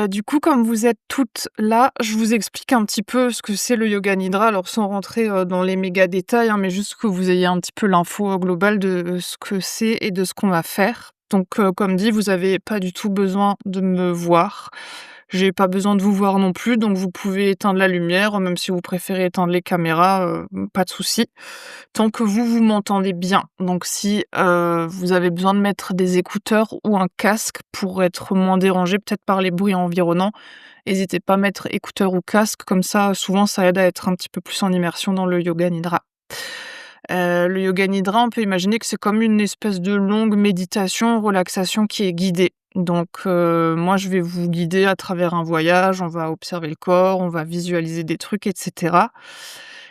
Du coup, comme vous êtes toutes là, je vous explique un petit peu ce que c'est le yoga nidra, alors sans rentrer, dans les méga détails, hein, mais juste que vous ayez un petit peu l'info, globale de ce que c'est et de ce qu'on va faire. Donc, comme dit, vous avez pas du tout besoin de me voir. J'ai pas besoin de vous voir non plus, donc vous pouvez éteindre la lumière, même si vous préférez éteindre les caméras, pas de souci. Tant que vous m'entendez bien. Donc si, vous avez besoin de mettre des écouteurs ou un casque pour être moins dérangé peut-être par les bruits environnants, hésitez pas à mettre écouteurs ou casque, comme ça, souvent ça aide à être un petit peu plus en immersion dans le yoga nidra. Le yoga nidra, on peut imaginer que c'est comme une espèce de longue méditation, relaxation qui est guidée. Donc, moi je vais vous guider à travers un voyage, on va observer le corps, on va visualiser des trucs et cetera.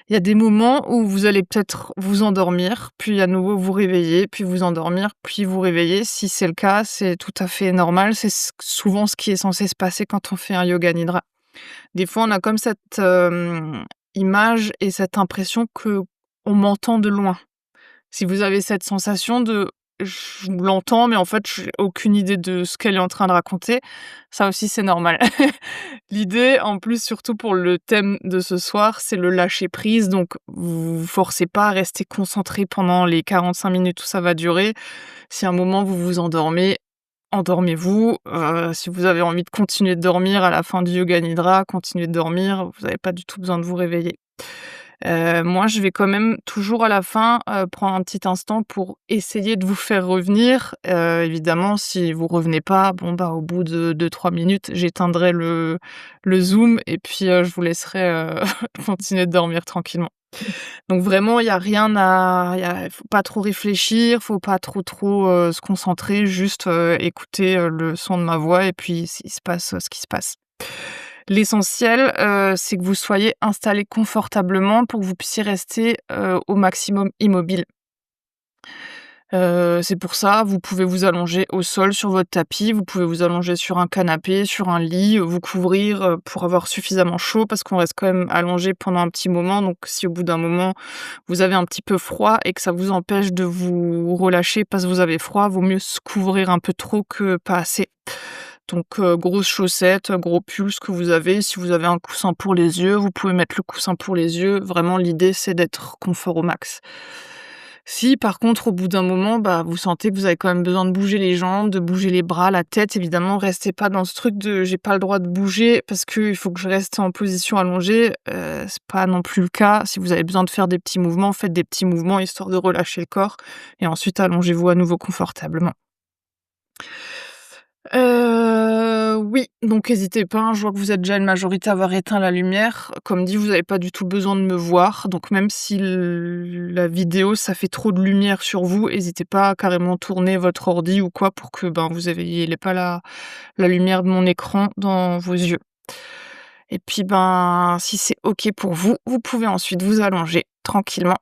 Il y a des moments où vous allez peut-être vous endormir, puis à nouveau vous réveiller, puis vous endormir, puis vous réveiller. Si c'est le cas, c'est tout à fait normal, c'est souvent ce qui est censé se passer quand on fait un yoga nidra. Des fois, on a comme cette, image et cette impression qu'on m'entend de loin. Si vous avez cette sensation de: «Je l'entends, mais en fait, j'ai aucune idée de ce qu'elle est en train de raconter», ça aussi, c'est normal. L'idée, en plus, surtout pour le thème de ce soir, c'est le lâcher prise, donc vous forcez pas à rester concentré pendant les 45 minutes où ça va durer. Si à un moment vous vous endormez, endormez-vous. Si vous avez envie de continuer de dormir à la fin du yoga nidra, continuez de dormir, vous avez pas du tout besoin de vous réveiller. Moi, je vais quand même toujours à la fin, prendre un petit instant pour essayer de vous faire revenir. Évidemment, si vous revenez pas, bon, bah, au bout de 2-3 minutes, j'éteindrai le Zoom et puis, je vous laisserai, continuer de dormir tranquillement. Donc vraiment, il y a rien à faut pas trop réfléchir, faut pas trop, se concentrer, juste, écouter, le son de ma voix et puis il se passe, ce qui se passe. L'essentiel, c'est que vous soyez installés confortablement pour que vous puissiez rester, au maximum immobile. C'est pour ça, vous pouvez vous allonger au sol sur votre tapis, vous pouvez vous allonger sur un canapé, sur un lit, vous couvrir, pour avoir suffisamment chaud parce qu'on reste quand même allongé pendant un petit moment. Donc si au bout d'un moment, vous avez un petit peu froid et que ça vous empêche de vous relâcher parce que vous avez froid, vaut mieux se couvrir un peu trop que pas assez. Donc, grosses chaussettes, gros pull, ce que vous avez. Si vous avez un coussin pour les yeux, vous pouvez mettre le coussin pour les yeux. Vraiment, l'idée, c'est d'être confort au max. Si par contre, au bout d'un moment, bah, vous sentez que vous avez quand même besoin de bouger les jambes, de bouger les bras, la tête, évidemment, restez pas dans ce truc de: «J'ai pas le droit de bouger parce qu'il faut que je reste en position allongée», c'est pas non plus le cas. Si vous avez besoin de faire des petits mouvements, faites des petits mouvements histoire de relâcher le corps et ensuite allongez-vous à nouveau confortablement. Oui, donc hésitez pas, hein, je vois que vous êtes déjà une majorité à avoir éteint la lumière. Comme dit, vous avez pas du tout besoin de me voir, donc même si la vidéo, ça fait trop de lumière sur vous, hésitez pas à carrément tourner votre ordi ou quoi pour que, ben, vous ayez pas la lumière de mon écran dans vos yeux. Et puis, ben, si c'est OK pour vous, vous pouvez ensuite vous allonger tranquillement.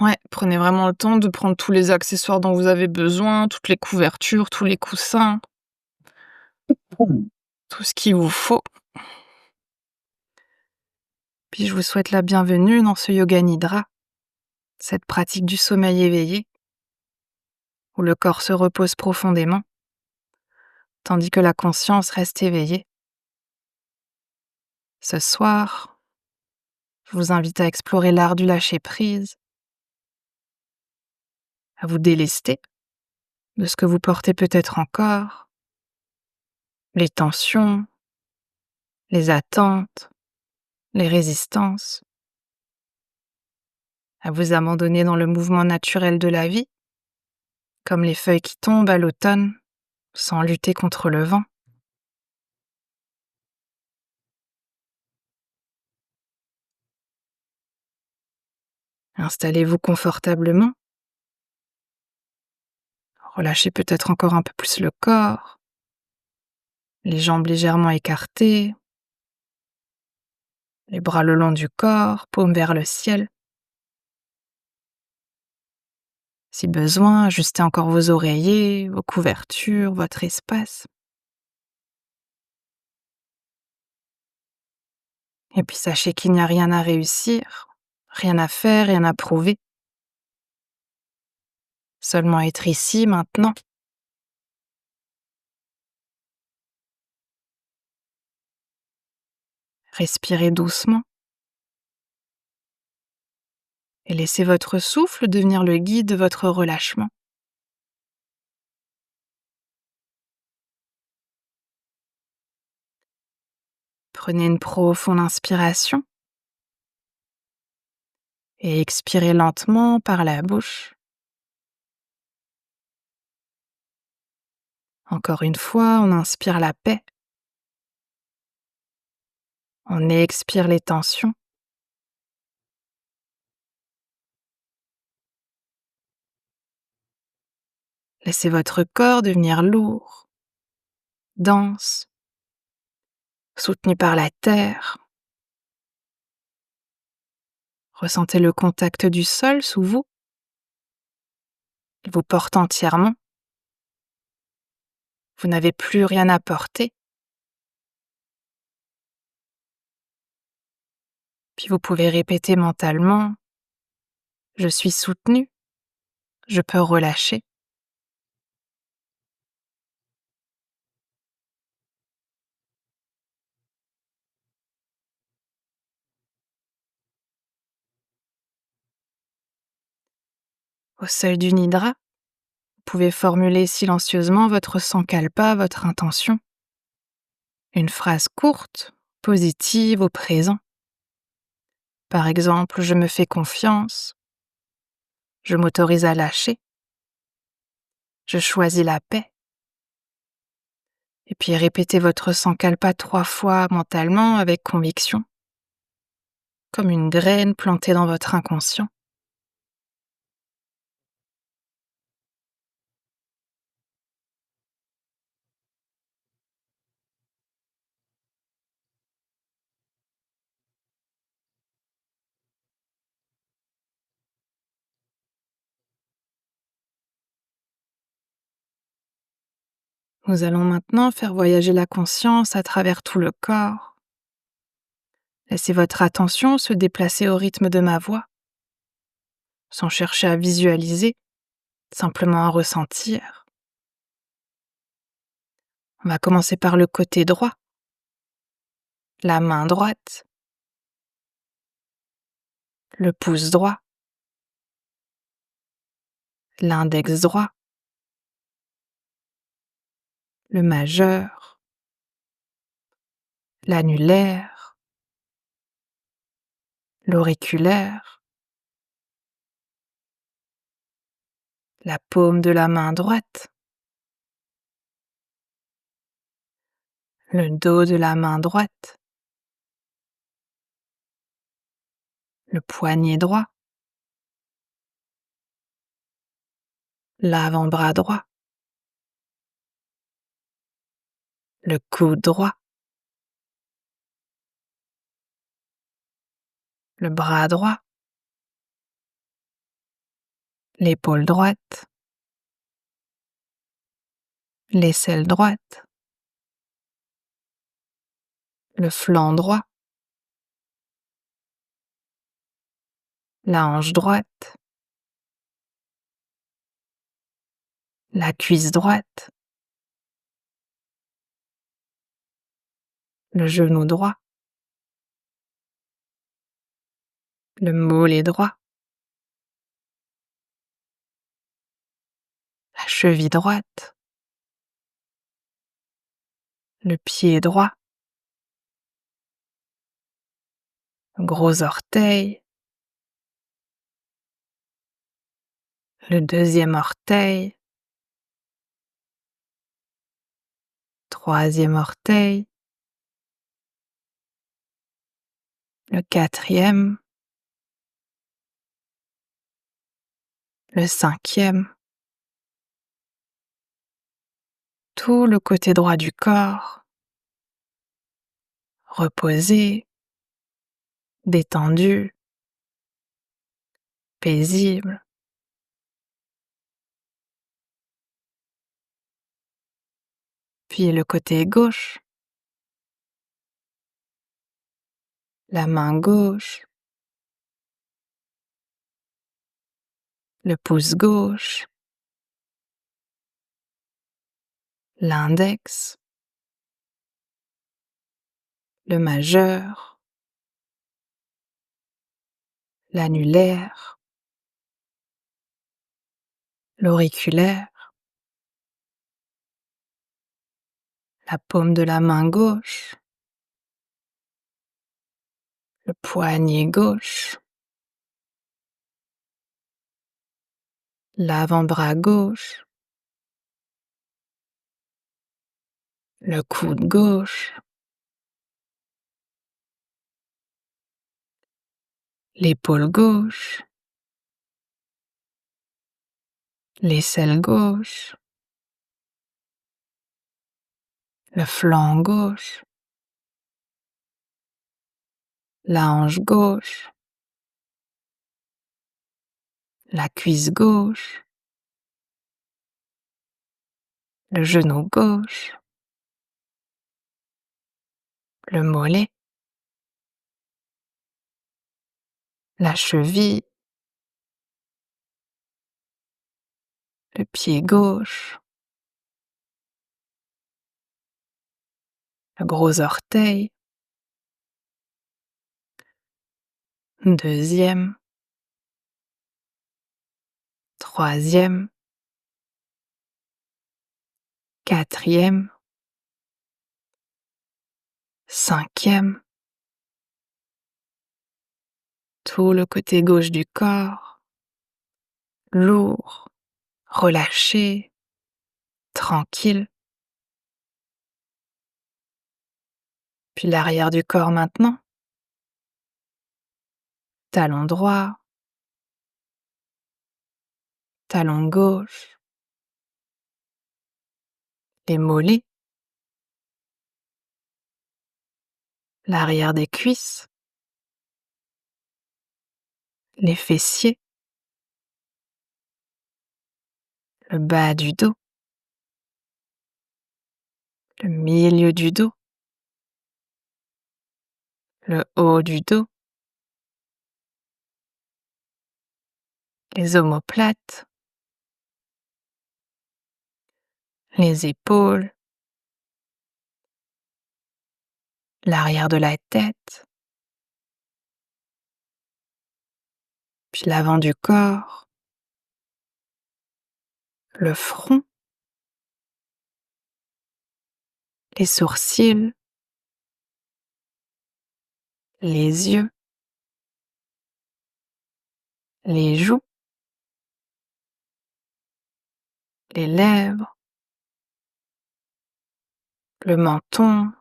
Ouais, prenez vraiment le temps de prendre tous les accessoires dont vous avez besoin, toutes les couvertures, tous les coussins. Tout ce qu'il vous faut. Puis je vous souhaite la bienvenue dans ce yoga nidra, cette pratique du sommeil éveillé, où le corps se repose profondément, tandis que la conscience reste éveillée. Ce soir, je vous invite à explorer l'art du lâcher-prise, à vous délester de ce que vous portez peut-être encore, les tensions, les attentes, les résistances, à vous abandonner dans le mouvement naturel de la vie, comme les feuilles qui tombent à l'automne, sans lutter contre le vent. Installez-vous confortablement, relâchez peut-être encore un peu plus le corps, les jambes légèrement écartées, les bras le long du corps, paumes vers le ciel. Si besoin, ajustez encore vos oreillers, vos couvertures, votre espace. Et puis sachez qu'il n'y a rien à réussir, rien à faire, rien à prouver. Seulement être ici, maintenant. Respirez doucement et laissez votre souffle devenir le guide de votre relâchement. Prenez une profonde inspiration et expirez lentement par la bouche. Encore une fois, on inspire la paix. On expire les tensions. Laissez votre corps devenir lourd, dense, soutenu par la terre. Ressentez le contact du sol sous vous. Il vous porte entièrement. Vous n'avez plus rien à porter. Puis vous pouvez répéter mentalement: je suis soutenu, je peux relâcher. Au seuil du nidra, vous pouvez formuler silencieusement votre sankalpa, votre intention. Une phrase courte, positive au présent. Par exemple, je me fais confiance, je m'autorise à lâcher, je choisis la paix. Et puis répétez votre sankalpa 3 fois mentalement avec conviction, comme une graine plantée dans votre inconscient. Nous allons maintenant faire voyager la conscience à travers tout le corps. Laissez votre attention se déplacer au rythme de ma voix, sans chercher à visualiser, simplement à ressentir. On va commencer par le côté droit, la main droite, le pouce droit, l'index droit, le majeur, l'annulaire, l'auriculaire, la paume de la main droite, le dos de la main droite, le poignet droit, l'avant-bras droit, le coude droit, le bras droit, l'épaule droite, l'aisselle droite, le flanc droit, la hanche droite, la cuisse droite, le genou droit, le mollet droit, la cheville droite, le pied droit, le gros orteil, le deuxième orteil, troisième orteil, le quatrième, le cinquième, tout le côté droit du corps, reposé, détendu, paisible. Puis le côté gauche, la main gauche, le pouce gauche, l'index, le majeur, l'annulaire, l'auriculaire, la paume de la main gauche, le poignet gauche, l'avant-bras gauche, le coude gauche, l'épaule gauche, l'aisselle gauche, le flanc gauche, la hanche gauche, la cuisse gauche, le genou gauche, le mollet, la cheville, le pied gauche, le gros orteil, deuxième, troisième, quatrième, cinquième, tout le côté gauche du corps, lourd, relâché, tranquille. Puis l'arrière du corps maintenant, talon droit, talon gauche, les mollets, l'arrière des cuisses, les fessiers, le bas du dos, le milieu du dos, le haut du dos, les omoplates, les épaules, l'arrière de la tête, puis l'avant du corps, le front, les sourcils, les yeux, les joues, les lèvres, le menton,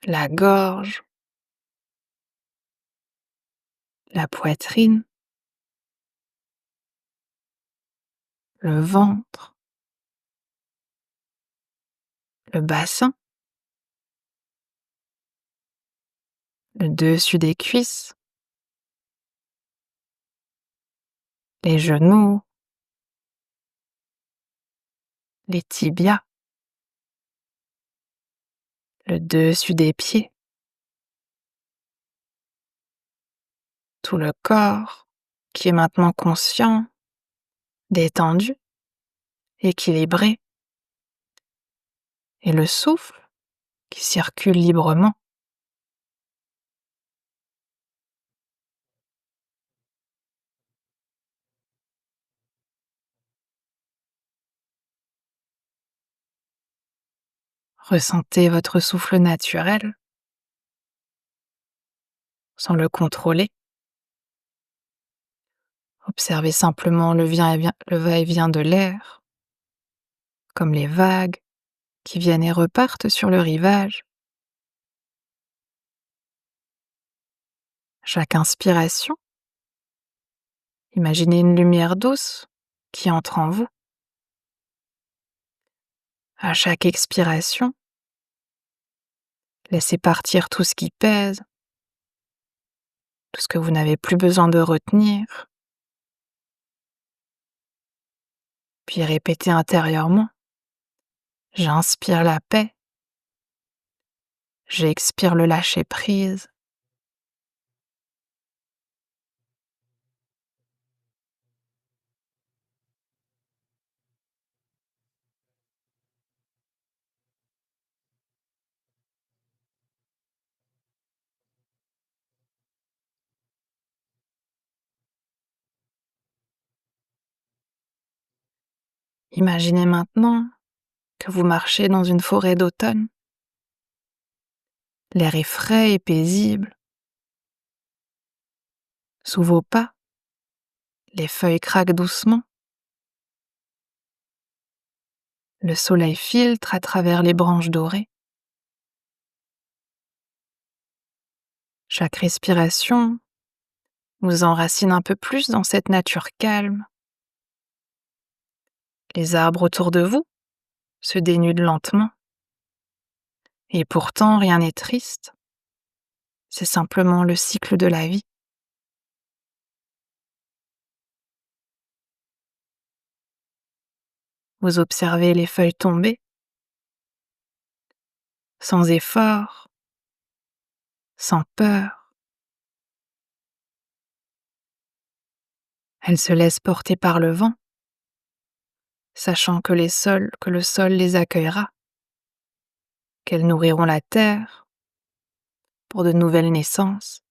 la gorge, la poitrine, le ventre, le bassin, le dessus des cuisses, les genoux, les tibias, le dessus des pieds, tout le corps qui est maintenant conscient, détendu, équilibré, et le souffle qui circule librement. Ressentez votre souffle naturel sans le contrôler. Observez simplement le va-et-vient de l'air, comme les vagues qui viennent et repartent sur le rivage. Chaque inspiration, imaginez une lumière douce qui entre en vous. À chaque expiration, laissez partir tout ce qui pèse, tout ce que vous n'avez plus besoin de retenir. Puis répétez intérieurement: j'inspire la paix, j'expire le lâcher-prise. Imaginez maintenant que vous marchez dans une forêt d'automne. L'air est frais et paisible. Sous vos pas, les feuilles craquent doucement. Le soleil filtre à travers les branches dorées. Chaque respiration vous enracine un peu plus dans cette nature calme. Les arbres autour de vous se dénudent lentement. Et pourtant, rien n'est triste. C'est simplement le cycle de la vie. Vous observez les feuilles tomber, sans effort, sans peur. Elles se laissent porter par le vent, sachant que le sol les accueillera, qu'elles nourriront la terre pour de nouvelles naissances.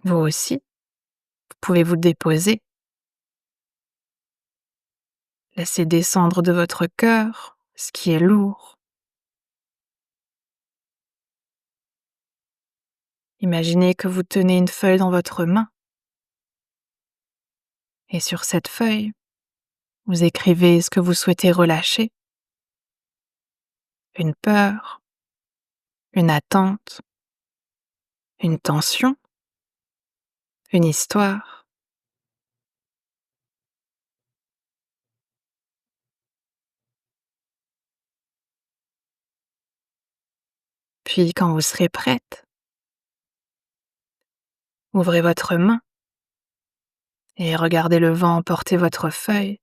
Vous aussi, vous pouvez vous déposer, laisser descendre de votre cœur ce qui est lourd. Imaginez que vous tenez une feuille dans votre main, et sur cette feuille, vous écrivez ce que vous souhaitez relâcher. Une peur, une attente, une tension, une histoire. Puis quand vous serez prête, ouvrez votre main et regardez le vent emporter votre feuille.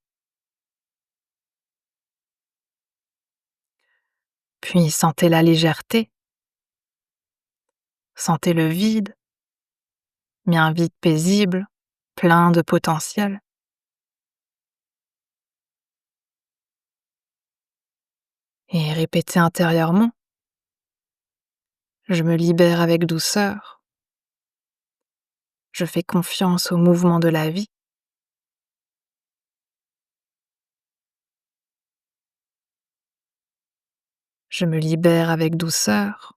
Puis sentez la légèreté, sentez le vide, mais un vide paisible, plein de potentiel. Et répétez intérieurement: je me libère avec douceur, je fais confiance au mouvement de la vie. Je me libère avec douceur,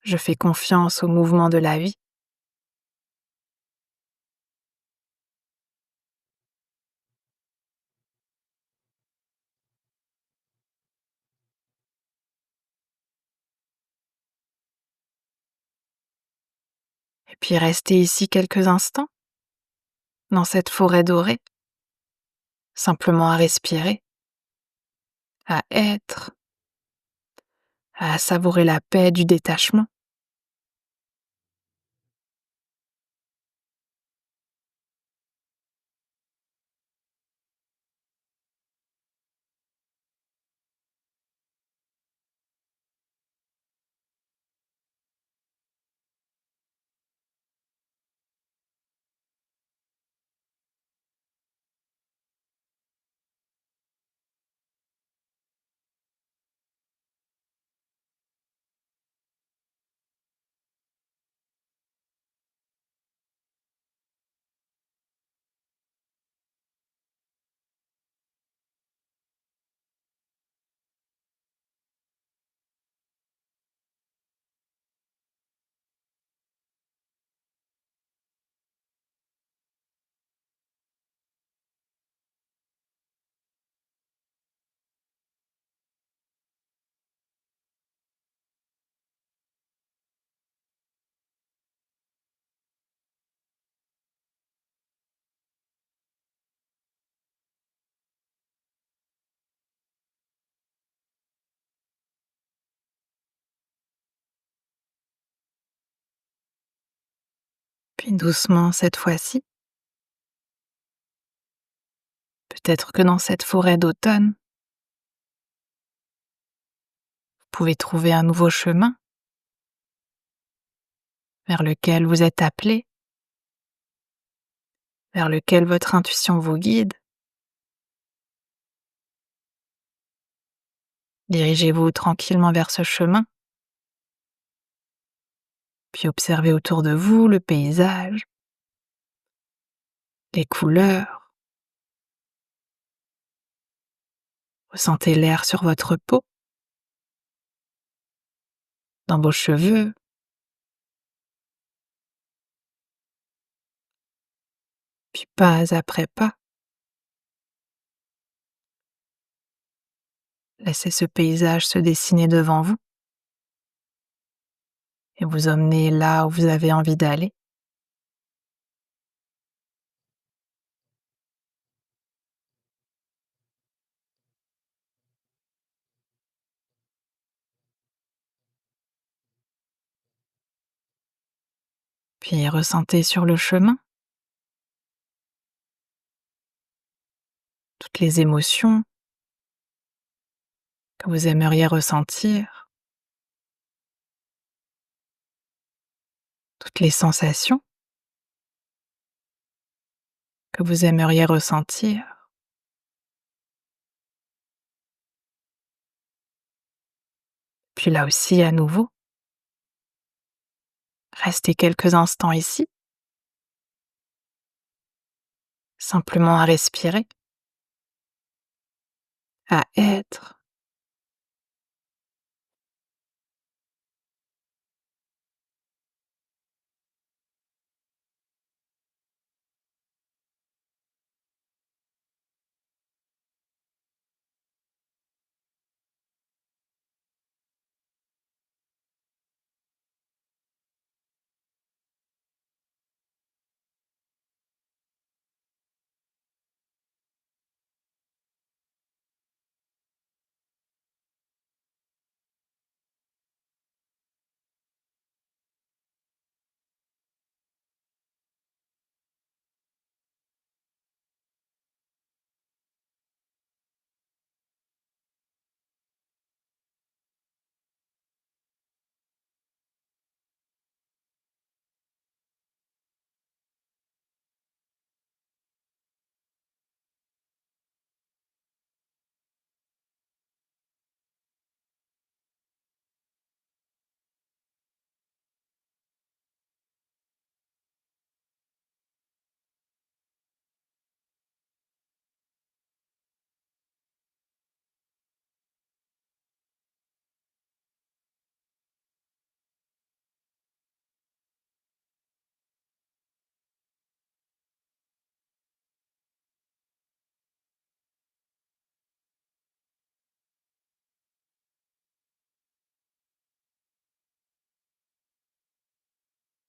je fais confiance au mouvement de la vie. Et puis restez ici quelques instants, dans cette forêt dorée, simplement à respirer, à être, à savourer la paix du détachement. Puis doucement cette fois-ci, peut-être que dans cette forêt d'automne, vous pouvez trouver un nouveau chemin vers lequel vous êtes appelé, vers lequel votre intuition vous guide. Dirigez-vous tranquillement vers ce chemin. Puis observez autour de vous le paysage, les couleurs, ressentez l'air sur votre peau, dans vos cheveux, puis pas après pas, laissez ce paysage se dessiner devant vous et vous emmener là où vous avez envie d'aller. Puis ressentez sur le chemin toutes les émotions que vous aimeriez ressentir, toutes les sensations que vous aimeriez ressentir. Puis là aussi, à nouveau, restez quelques instants ici, simplement à respirer, à être.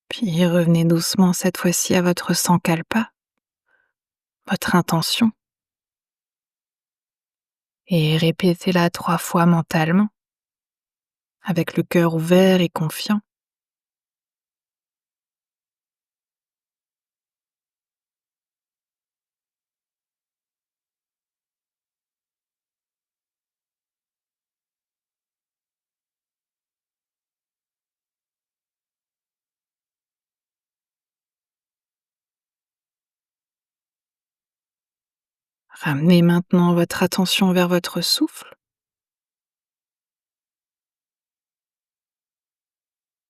Puis revenez doucement cette fois-ci à votre sankalpa, votre intention, et répétez-la 3 fois mentalement, avec le cœur ouvert et confiant. Ramenez maintenant votre attention vers votre souffle.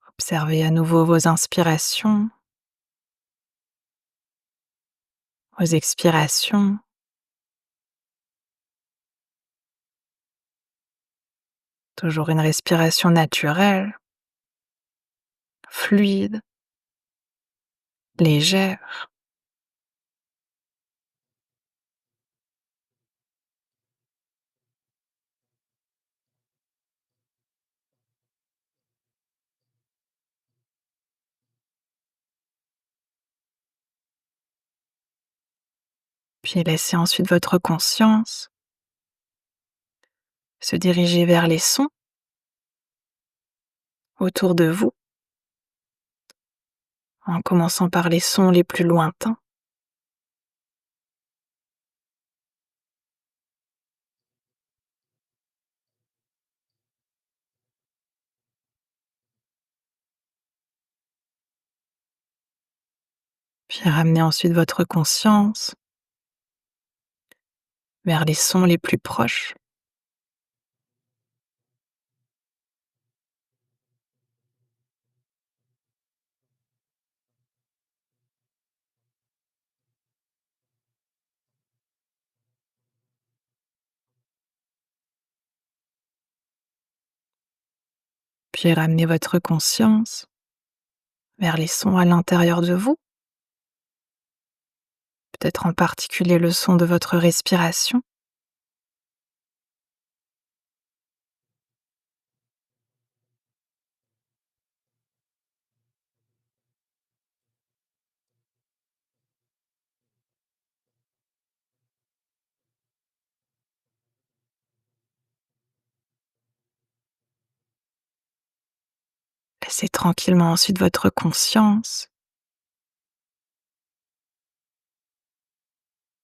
Observez à nouveau vos inspirations, vos expirations. Toujours une respiration naturelle, fluide, légère. Puis laissez ensuite votre conscience se diriger vers les sons autour de vous, en commençant par les sons les plus lointains. Puis ramenez ensuite votre conscience vers les sons les plus proches. Puis ramenez votre conscience vers les sons à l'intérieur de vous, peut-être en particulier le son de votre respiration. Laissez tranquillement ensuite votre conscience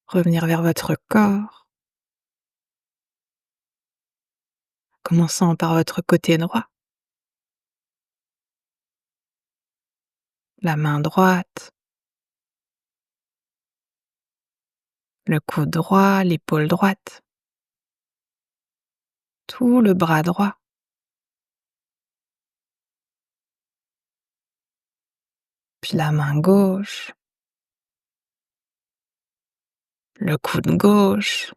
revenir vers votre corps, commençant par votre côté droit, la main droite, le coude droit, l'épaule droite, tout le bras droit, puis la main gauche, le coude gauche,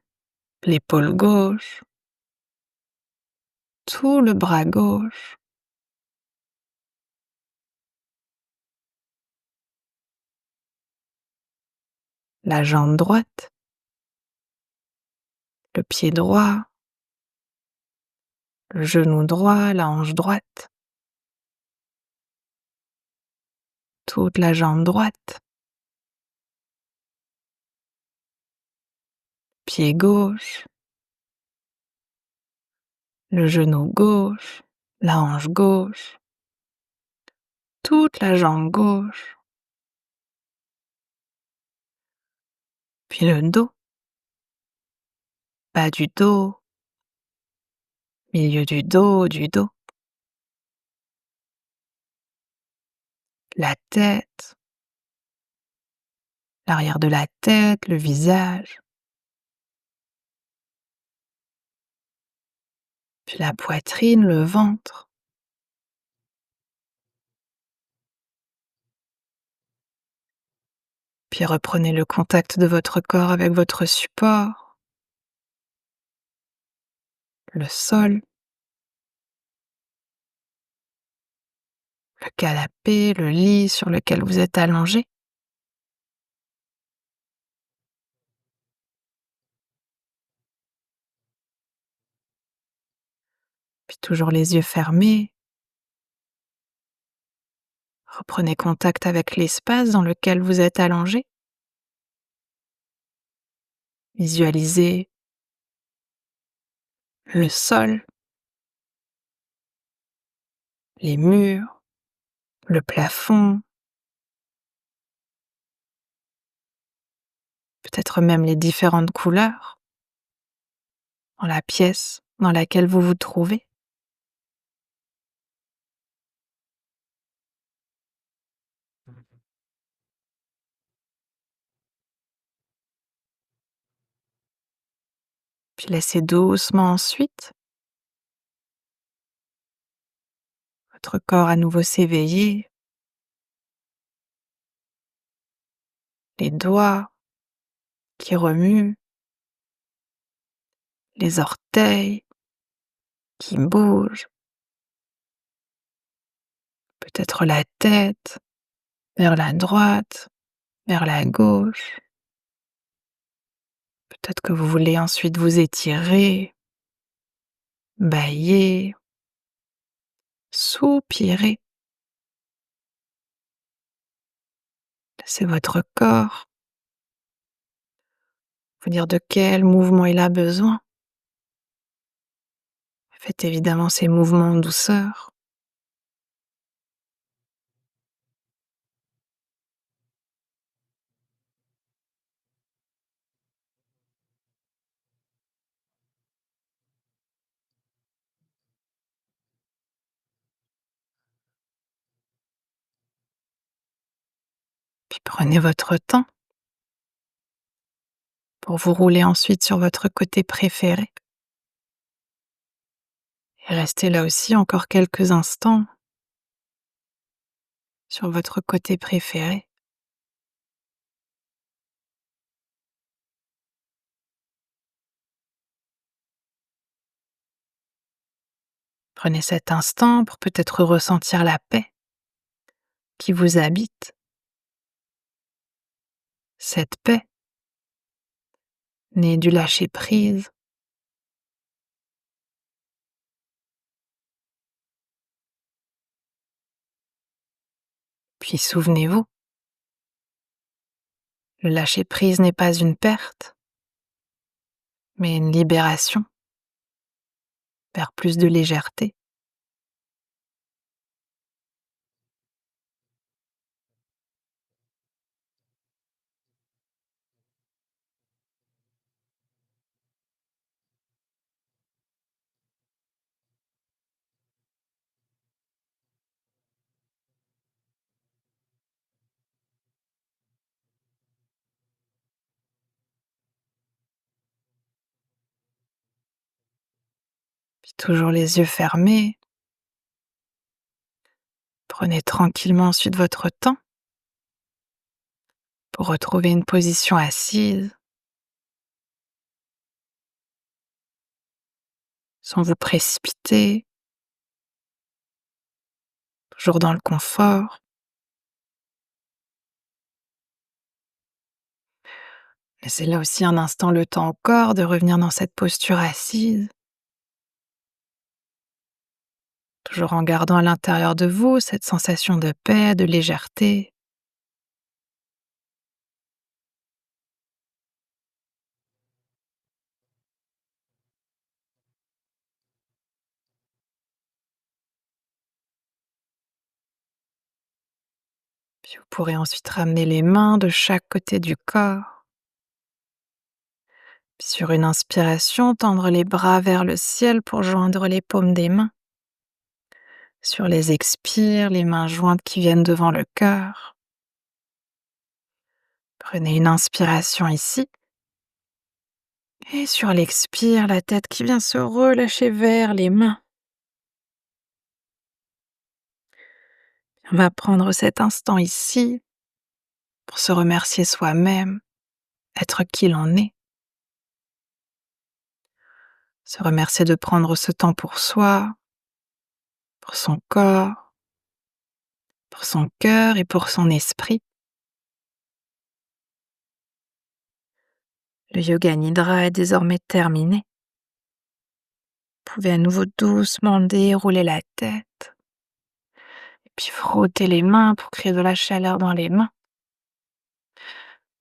l'épaule gauche, tout le bras gauche, la jambe droite, le pied droit, le genou droit, la hanche droite, toute la jambe droite, pied gauche, le genou gauche, la hanche gauche, toute la jambe gauche, puis le dos, bas du dos, milieu du dos, la tête, l'arrière de la tête, le visage, puis la poitrine, le ventre. Puis reprenez le contact de votre corps avec votre support, le sol, le canapé, le lit sur lequel vous êtes allongé. Puis toujours les yeux fermés, reprenez contact avec l'espace dans lequel vous êtes allongé. Visualisez le sol, les murs, le plafond, peut-être même les différentes couleurs dans la pièce dans laquelle vous vous trouvez. Puis laissez doucement ensuite votre corps à nouveau s'éveiller, les doigts qui remuent, les orteils qui bougent, peut-être la tête vers la droite, vers la gauche. Peut-être que vous voulez ensuite vous étirer, bâiller, soupirer. Laissez votre corps vous dire de quel mouvement il a besoin. Faites évidemment ces mouvements en douceur. Puis prenez votre temps pour vous rouler ensuite sur votre côté préféré. Et restez là aussi encore quelques instants sur votre côté préféré. Prenez cet instant pour peut-être ressentir la paix qui vous habite. Cette paix née du lâcher-prise. Puis souvenez-vous, le lâcher-prise n'est pas une perte, mais une libération vers plus de légèreté. Puis toujours les yeux fermés, prenez tranquillement ensuite votre temps pour retrouver une position assise, sans vous précipiter, toujours dans le confort. Laissez là aussi un instant le temps au corps de revenir dans cette posture assise, toujours en gardant à l'intérieur de vous cette sensation de paix, de légèreté. Puis vous pourrez ensuite ramener les mains de chaque côté du corps. Puis sur une inspiration, tendre les bras vers le ciel pour joindre les paumes des mains. Sur les expires, les mains jointes qui viennent devant le cœur. Prenez une inspiration ici. Et sur l'expire, la tête qui vient se relâcher vers les mains. On va prendre cet instant ici pour se remercier soi-même, être qui l'on est. Se remercier de prendre ce temps pour soi, pour son corps, pour son cœur et pour son esprit. Le yoga nidra est désormais terminé. Vous pouvez à nouveau doucement dérouler la tête et puis frotter les mains pour créer de la chaleur dans les mains.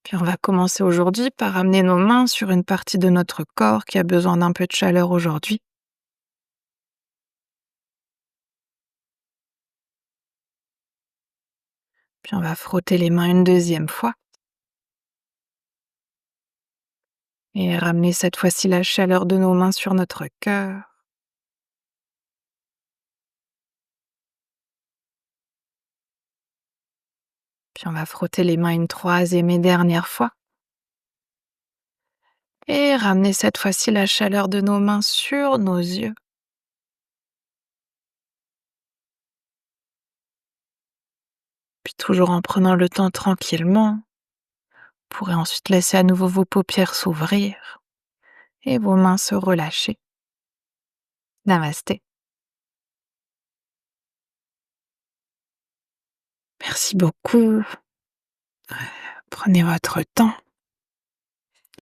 Puis on va commencer aujourd'hui par amener nos mains sur une partie de notre corps qui a besoin d'un peu de chaleur aujourd'hui. Puis on va frotter les mains une deuxième fois et ramener cette fois-ci la chaleur de nos mains sur notre cœur. Puis on va frotter les mains une troisième et dernière fois et ramener cette fois-ci la chaleur de nos mains sur nos yeux. Puis toujours en prenant le temps tranquillement, vous pourrez ensuite laisser à nouveau vos paupières s'ouvrir et vos mains se relâcher. Namasté. Merci beaucoup. Prenez votre temps.